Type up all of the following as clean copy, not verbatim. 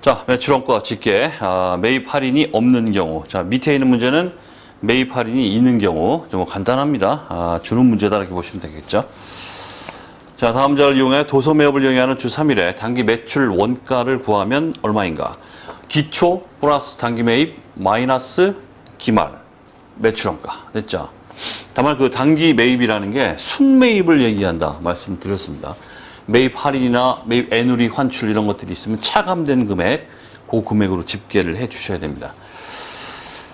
자, 매출원가 집계, 매입 할인이 없는 경우. 자, 밑에 있는 문제는 매입 할인이 있는 경우. 좀 간단합니다. 주는 문제다 이렇게 보시면 되겠죠. 자, 다음 자를 이용해 도서 매업을 영위하는 주 3일에 단기 매출 원가를 구하면 얼마인가? 기초 플러스 단기 매입 마이너스 기말 매출원가. 됐죠? 다만 그 단기 매입이라는 게 순매입을 얘기한다 말씀드렸습니다. 매입 할인이나 매입 애누리 환출 이런 것들이 있으면 차감된 금액, 그 금액으로 집계를 해 주셔야 됩니다.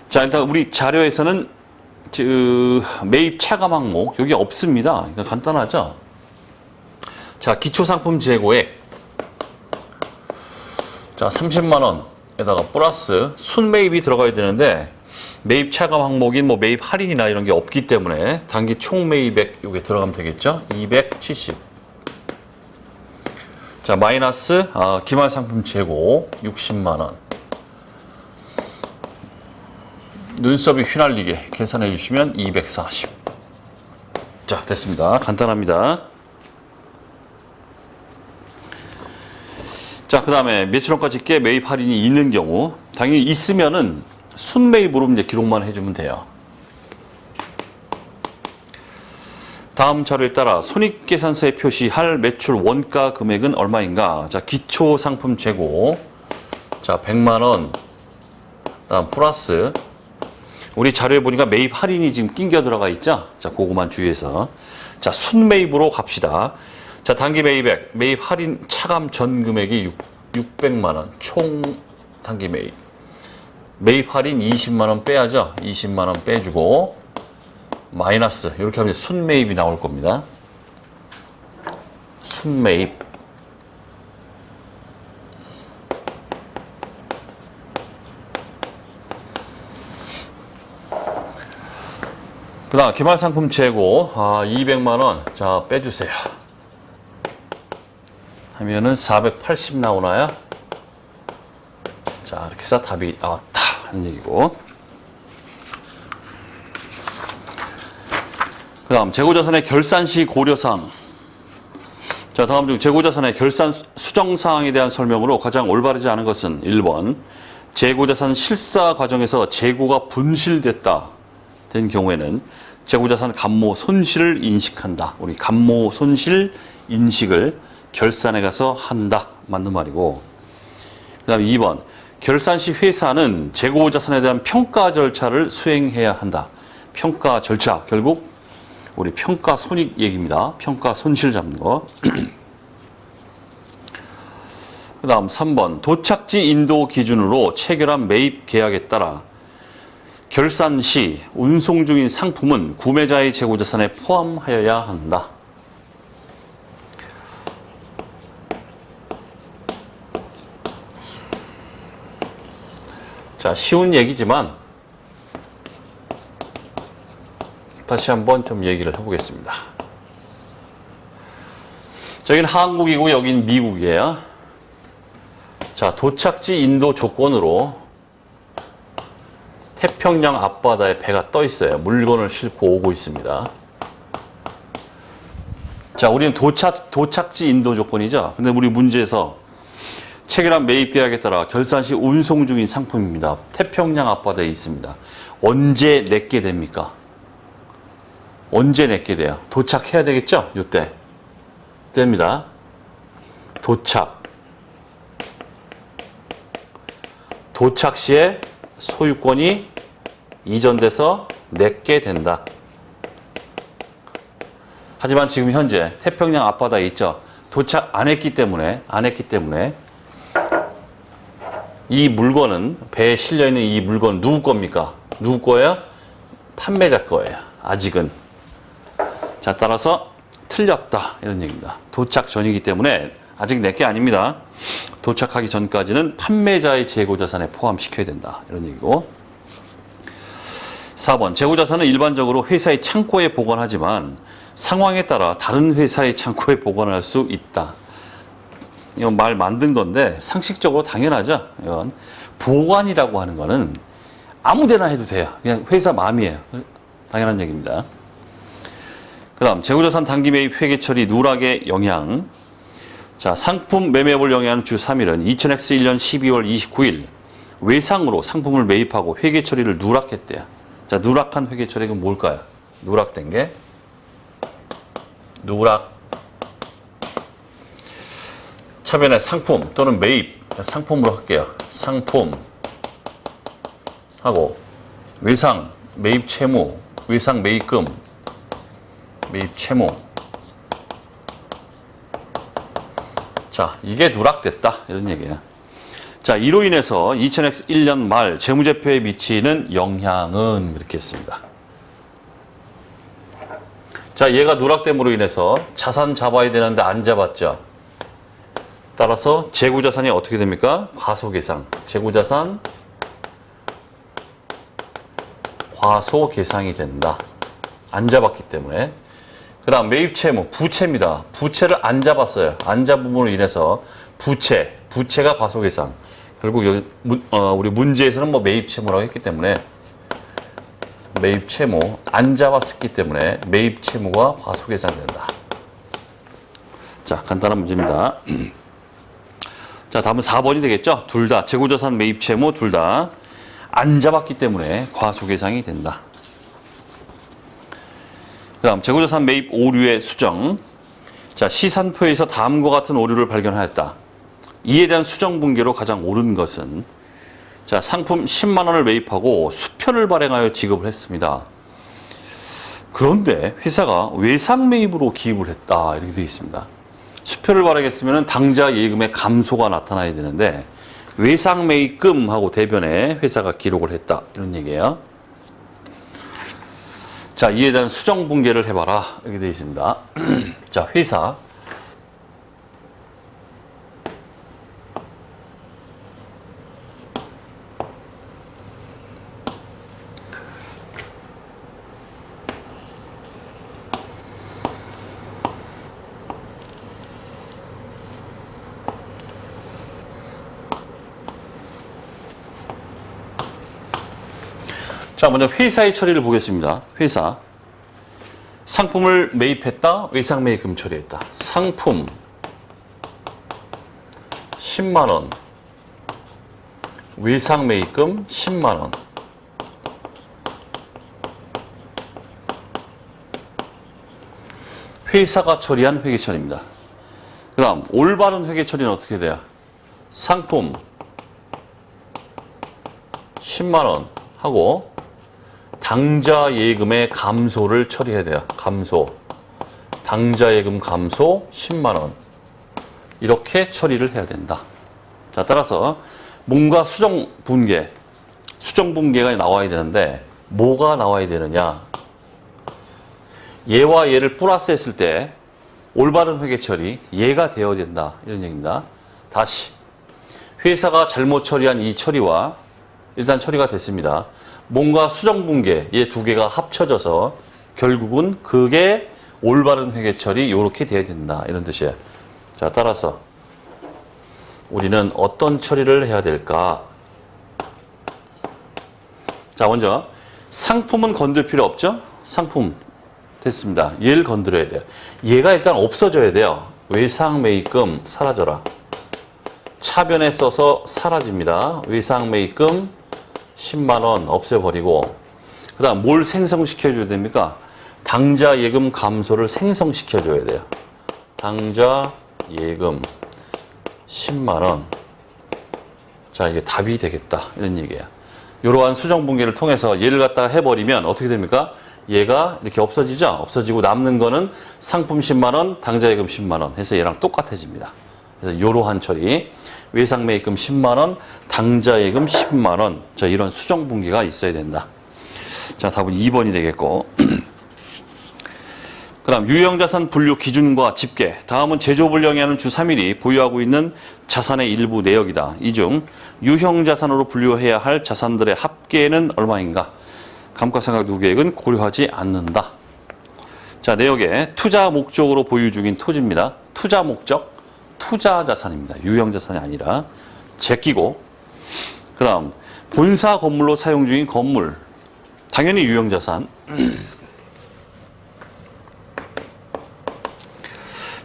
자, 일단 우리 자료에서는 매입 차감 항목 여기 없습니다. 그러니까 간단하죠? 자, 기초상품 재고액. 자, 30만 원에다가 플러스 순매입이 들어가야 되는데 매입 차감 항목인 뭐 매입 할인이나 이런 게 없기 때문에 단기 총 매입액 요게 들어가면 되겠죠? 270. 자, 마이너스 기말 상품 재고 60만 원. 눈썹이 휘날리게 계산해 주시면 240. 자, 됐습니다. 간단합니다. 자, 그 다음에 매출원가 집계 매입 할인이 있는 경우 당연히 있으면은 순매입으로 이제 기록만 해주면 돼요. 다음 자료에 따라 손익계산서에 표시할 매출 원가 금액은 얼마인가? 자, 기초 상품 재고. 자, 100만 원. 다음 플러스. 우리 자료에 보니까 매입 할인이 지금 낑겨 들어가 있죠? 자, 그거만 주의해서. 자, 순매입으로 갑시다. 자, 단기 매입액, 매입 할인 차감 전 금액이 600만 원. 총 단기 매입. 매입 할인 20만 원 빼야죠? 20만 원 빼주고. 마이너스 이렇게 하면 순매입이 나올 겁니다. 순매입. 그 다음 기말상품 재고 200만 원. 자, 빼주세요. 하면은 480 나오나요? 자, 이렇게 해서 답이 나왔다 하는 얘기고. 그 다음 재고자산의 결산시 고려사항. 자, 다음 중 재고자산의 결산 수정사항에 대한 설명으로 가장 올바르지 않은 것은 1번 재고자산 실사 과정에서 재고가 분실됐다 된 경우에는 재고자산 감모 손실을 인식한다. 우리 감모 손실 인식을 결산에 가서 한다. 맞는 말이고. 그 다음 2번 결산 시 회사는 재고자산에 대한 평가 절차를 수행해야 한다. 평가 절차 결국 우리 평가 손익 얘기입니다. 평가 손실 잡는 거. 그 다음 3번 도착지 인도 기준으로 체결한 매입 계약에 따라 결산 시 운송 중인 상품은 구매자의 재고자산에 포함하여야 한다. 자, 쉬운 얘기지만 다시 한번 좀 얘기를 해보겠습니다. 저기는 한국이고 여긴 미국이에요. 자, 도착지 인도 조건으로 태평양 앞바다에 배가 떠 있어요. 물건을 싣고 오고 있습니다. 자, 우리는 도착지 인도 조건이죠. 근데 우리 문제에서 체결한 매입 계약에 따라 결산 시 운송 중인 상품입니다. 태평양 앞바다에 있습니다. 언제 내게 됩니까? 언제 내게 돼요? 도착해야 되겠죠? 요때. 때입니다. 도착. 도착 시에 소유권이 이전돼서 내게 된다. 하지만 지금 현재 태평양 앞바다에 있죠? 도착 안 했기 때문에 이 물건은 배에 실려있는 이 물건 누구 겁니까? 누구 거예요? 판매자 거예요. 아직은. 자, 따라서 틀렸다 이런 얘기입니다. 도착 전이기 때문에 아직 내게 아닙니다. 도착하기 전까지는 판매자의 재고자산에 포함시켜야 된다 이런 얘기고. 4번 재고자산은 일반적으로 회사의 창고에 보관하지만 상황에 따라 다른 회사의 창고에 보관할 수 있다. 이건 말 만든 건데 상식적으로 당연하죠. 이건 보관이라고 하는 거는 아무 데나 해도 돼요. 그냥 회사 마음이에요. 당연한 얘기입니다. 그 다음 재고자산 단기 매입 회계 처리 누락의 영향. 자, 상품 매매업을 영위하는 주 3일은 2000X 1년 12월 29일 외상으로 상품을 매입하고 회계 처리를 누락했대요. 자, 누락한 회계 처리가 뭘까요? 누락된 게 누락 차변에 상품 또는 매입 상품으로 할게요. 상품 하고 외상 매입 채무 외상 매입금 매입 채무 자, 이게 누락됐다 이런 얘기예요. 자, 이로 인해서 2000X 1년 말 재무제표에 미치는 영향은 이렇게 했습니다. 자, 얘가 누락됨으로 인해서 자산 잡아야 되는데 안 잡았죠. 따라서 재고자산이 어떻게 됩니까? 과소계상. 재고자산 과소계상이 된다. 안 잡았기 때문에. 그 다음 매입채무, 부채입니다. 부채를 안 잡았어요. 안 잡음으로 인해서 부채가 과소계상. 결국 여기 우리 문제에서는 뭐 매입채무라고 했기 때문에 매입채무 안 잡았기 때문에 매입채무가 과소계상된다. 자, 간단한 문제입니다. 자, 다음은 4번이 되겠죠. 둘 다 재고자산 매입채무 둘 다 안 잡았기 때문에 과소계상이 된다. 그 다음 재고자산 매입 오류의 수정. 자, 시산표에서 다음과 같은 오류를 발견하였다. 이에 대한 수정 분계로 가장 옳은 것은 자, 상품 10만 원을 매입하고 수표를 발행하여 지급을 했습니다. 그런데 회사가 외상 매입으로 기입을 했다. 이렇게 되어 있습니다. 수표를 발행했으면 당좌 예금의 감소가 나타나야 되는데 외상 매입금하고 대변에 회사가 기록을 했다. 이런 얘기예요. 자, 이에 대한 수정 분계를 해봐라. 이렇게 되어 있습니다. 자, 회사 자, 먼저 회사의 처리를 보겠습니다. 회사. 상품을 매입했다. 외상 매입금 처리했다. 상품 10만 원. 외상 매입금 10만 원. 회사가 처리한 회계 처리입니다. 그 다음 올바른 회계 처리는 어떻게 돼요? 상품 10만 원 하고 당좌 예금의 감소를 처리해야 돼요. 감소. 당좌 예금 감소 10만 원. 이렇게 처리를 해야 된다. 자, 따라서 뭔가 수정 분계가 나와야 되는데 뭐가 나와야 되느냐? 얘와 얘를 플러스 했을 때 올바른 회계 처리, 얘가 되어야 된다. 이런 얘기입니다. 다시 회사가 잘못 처리한 이 처리와 일단 처리가 됐습니다. 뭔가 수정 분계, 얘 두 개가 합쳐져서 결국은 그게 올바른 회계 처리 이렇게 돼야 된다. 이런 뜻이에요. 자, 따라서 우리는 어떤 처리를 해야 될까? 자, 먼저 상품은 건들 필요 없죠? 상품 됐습니다. 얘를 건드려야 돼요. 얘가 일단 없어져야 돼요. 외상 매입금 사라져라. 차변에 써서 사라집니다. 외상 매입금 10만 원 없애버리고 그 다음 뭘 생성시켜줘야 됩니까? 당좌 예금 감소를 생성시켜줘야 돼요. 당좌 예금 10만 원. 자, 이게 답이 되겠다. 이런 얘기예요. 이러한 수정 분계를 통해서 얘를 갖다가 해버리면 어떻게 됩니까? 얘가 이렇게 없어지죠? 없어지고 남는 거는 상품 10만 원, 당좌 예금 10만 원 해서 얘랑 똑같아집니다. 그래서 이러한 처리. 외상 매입금 10만 원, 당좌 예금 10만 원. 자, 이런 수정 분계가 있어야 된다. 자, 답은 2번이 되겠고. 그다음 유형자산 분류 기준과 집계. 다음은 제조업을 영위하는 주 3일이 보유하고 있는 자산의 일부 내역이다. 이 중 유형자산으로 분류해야 할 자산들의 합계는 얼마인가? 감가상각 누계액은 고려하지 않는다. 자, 내역에 투자 목적으로 보유 중인 토지입니다. 투자 목적. 투자 자산입니다. 유형 자산이 아니라 제끼고 그 다음 본사 건물로 사용 중인 건물 당연히 유형 자산.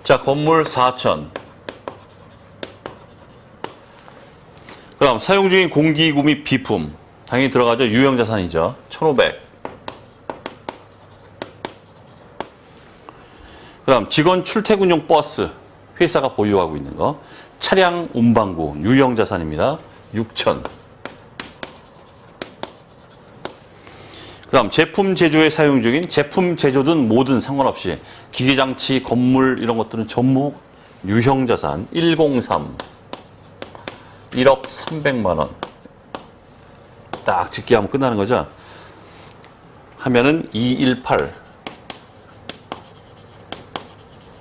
자, 건물 4천 그다음 사용 중인 공기구 및 비품 당연히 들어가죠. 유형자산이죠. 1,500. 그다음 직원 출퇴근용 버스 회사가 보유하고 있는 거. 차량 운반구 유형자산입니다. 6,000. 그다음 제품 제조에 사용 중인 제품 제조든 뭐든 상관없이 기계장치, 건물 이런 것들은 전부 유형자산 103. 1억 300만 원. 딱 집계하면 끝나는 거죠. 하면은 218.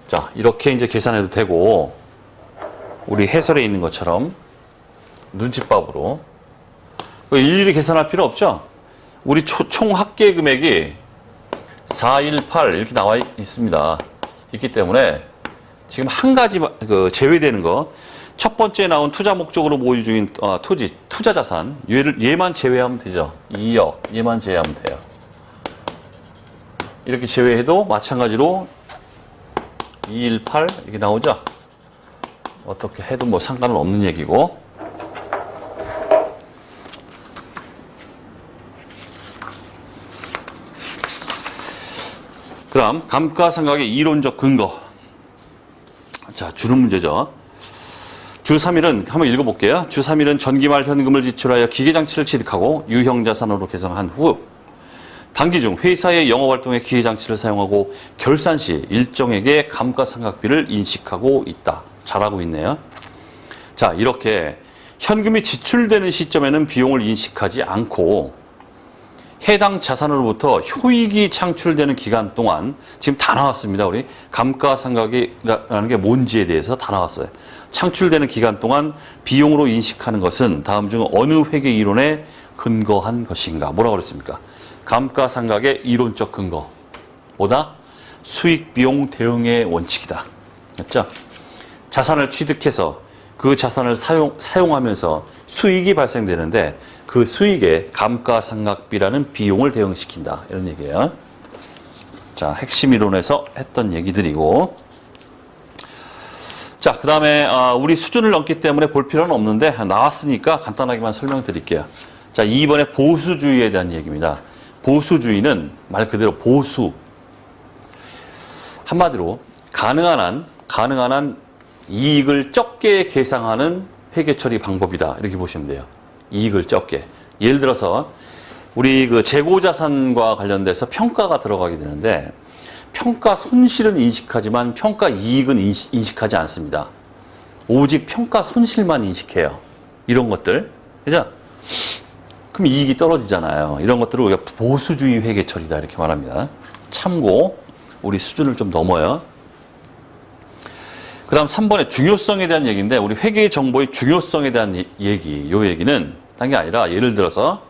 자, 이렇게 이제 계산해도 되고, 우리 해설에 있는 것처럼 눈칫밥으로 일일이 계산할 필요 없죠. 우리 총 합계 금액이 418 이렇게 나와 있습니다. 있기 때문에 지금 한 가지 제외되는 거, 첫 번째 나온 투자 목적으로 보유 중인 토지, 투자 자산, 얘만 제외하면 되죠. 2억, 얘만 제외하면 돼요. 이렇게 제외해도 마찬가지로 218 이렇게 나오죠. 어떻게 해도 뭐 상관은 없는 얘기고. 그다음 감가상각의 이론적 근거. 자, 주는 문제죠. 주 3일은 한번 읽어볼게요. 주 3일은 전기말 현금을 지출하여 기계장치를 취득하고 유형자산으로 계상한 후 단기 중 회사의 영업활동에 기계장치를 사용하고 결산 시 일정에게 감가상각비를 인식하고 있다. 잘하고 있네요. 자, 이렇게 현금이 지출되는 시점에는 비용을 인식하지 않고 해당 자산으로부터 효익이 창출되는 기간 동안 지금 다 나왔습니다. 우리 감가상각이라는 게 뭔지에 대해서 다 나왔어요. 창출되는 기간 동안 비용으로 인식하는 것은 다음 중 어느 회계 이론에 근거한 것인가? 뭐라고 그랬습니까? 감가상각의 이론적 근거. 뭐다? 수익 비용 대응의 원칙이다. 맞죠? 자산을 취득해서 그 자산을 사용하면서 수익이 발생되는데 그 수익에 감가상각비라는 비용을 대응시킨다. 이런 얘기예요. 자, 핵심 이론에서 했던 얘기들이고. 자, 그 다음에 우리 수준을 넘기 때문에 볼 필요는 없는데 나왔으니까 간단하게만 설명드릴게요. 자, 2번에 보수주의에 대한 얘기입니다. 보수주의는 말 그대로 보수. 한마디로 가능한 한 이익을 적게 계상하는 회계처리 방법이다. 이렇게 보시면 돼요. 이익을 적게. 예를 들어서 우리 그 재고자산과 관련돼서 평가가 들어가게 되는데 평가 손실은 인식하지만 평가 이익은 인식하지 않습니다. 오직 평가 손실만 인식해요. 이런 것들. 그죠? 그럼 이익이 떨어지잖아요. 이런 것들을 우리가 보수주의 회계처리다. 이렇게 말합니다. 참고 우리 수준을 좀 넘어요. 그 다음 3번의 중요성에 대한 얘기인데 우리 회계 정보의 중요성에 대한 얘기. 이 얘기는 딴 게 아니라 예를 들어서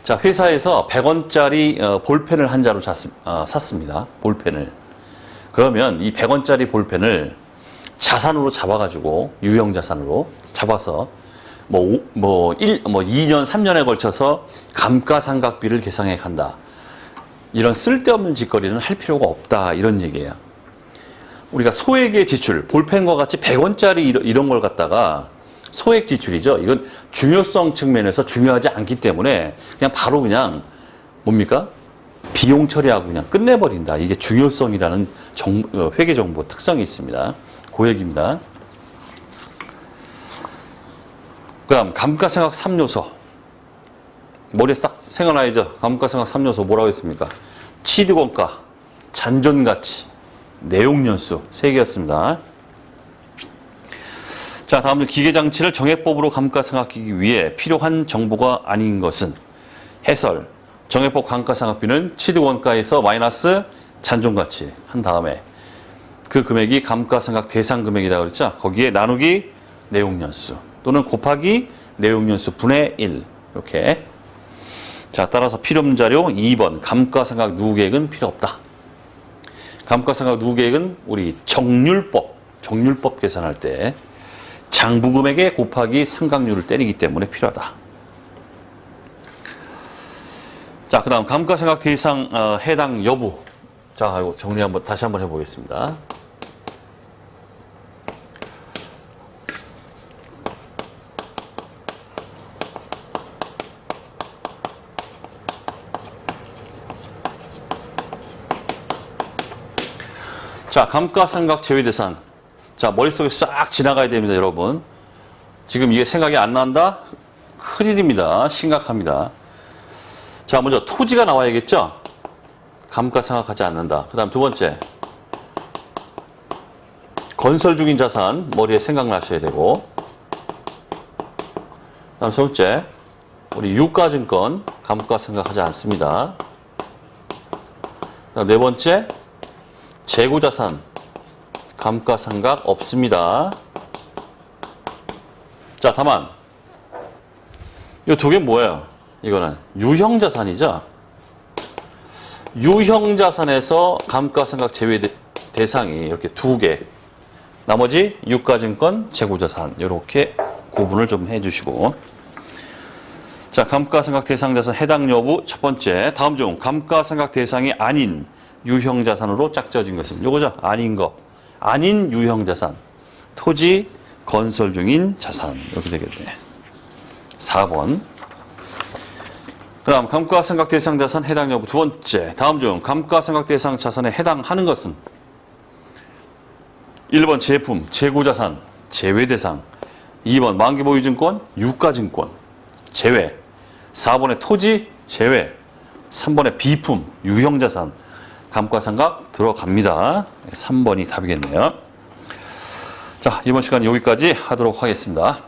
자, 회사에서 100원짜리 볼펜을 한 자루 샀습니다. 볼펜을. 그러면 이 100원짜리 볼펜을 자산으로 잡아가지고 유형자산으로 잡아서 2년, 3년에 걸쳐서 감가상각비를 계상해 간다. 이런 쓸데없는 짓거리는 할 필요가 없다. 이런 얘기예요. 우리가 소액의 지출, 볼펜과 같이 100원짜리 이런 걸 갖다가 소액 지출이죠. 이건 중요성 측면에서 중요하지 않기 때문에 그냥 바로 그냥 뭡니까? 비용 처리하고 그냥 끝내버린다. 이게 중요성이라는 회계 정보 특성이 있습니다. 그 얘기입니다. 그다음 감가상각 3요소. 머리에 딱 생각나야죠. 감가상각 3요소 뭐라고 했습니까? 취득원가, 잔존가치, 내용연수 3개였습니다. 자, 다음은 기계장치를 정해법으로 감가상각하기 위해 필요한 정보가 아닌 것은 해설. 정해법 감가상각비는 취득원가에서 마이너스 잔존가치 한 다음에 그 금액이 감가상각 대상 금액이라고 그랬죠. 거기에 나누기 내용연수 또는 곱하기 내용연수 분의 1 이렇게. 자, 따라서 필요없는 자료 2번 감가상각 누계획은 필요 없다. 감가상각 누계획은 우리 정률법 계산할 때 장부금액에 곱하기 상각률을 때리기 때문에 필요하다. 자, 그 다음 감가상각 대상 해당 여부. 자, 이거 정리 다시 한번 해보겠습니다. 자, 감가상각 제외대상. 자, 머릿속에 싹 지나가야 됩니다, 여러분. 지금 이게 생각이 안 난다? 큰일입니다. 심각합니다. 자, 먼저 토지가 나와야겠죠? 감가상각하지 않는다. 그 다음 두 번째. 건설 중인 자산, 머리에 생각나셔야 되고. 그 다음 세 번째. 우리 유가증권, 감가상각하지 않습니다. 그 다음 네 번째. 재고자산, 감가상각 없습니다. 자, 다만 이 두 개 뭐예요? 이거는 유형자산이죠. 유형자산에서 감가상각 제외 대상이 이렇게 두 개. 나머지 유가증권, 재고자산 이렇게 구분을 좀 해주시고. 자, 감가상각 대상 자산 해당 여부 첫 번째. 다음 중 감가상각 대상이 아닌 유형자산으로 짝져진 것은 요거죠. 아닌 거. 아닌 유형자산. 토지, 건설 중인 자산. 이렇게 되겠네. 4번. 그 다음 감가상각 대상 자산 해당 여부 두 번째. 다음 중 감가상각 대상 자산에 해당하는 것은 1번 제품, 재고자산, 제외대상. 2번 만기보유증권, 유가증권, 제외. 4번에 토지, 제외. 3번에 비품, 유형자산. 감가상각 들어갑니다. 3번이 답이겠네요. 자, 이번 시간 여기까지 하도록 하겠습니다.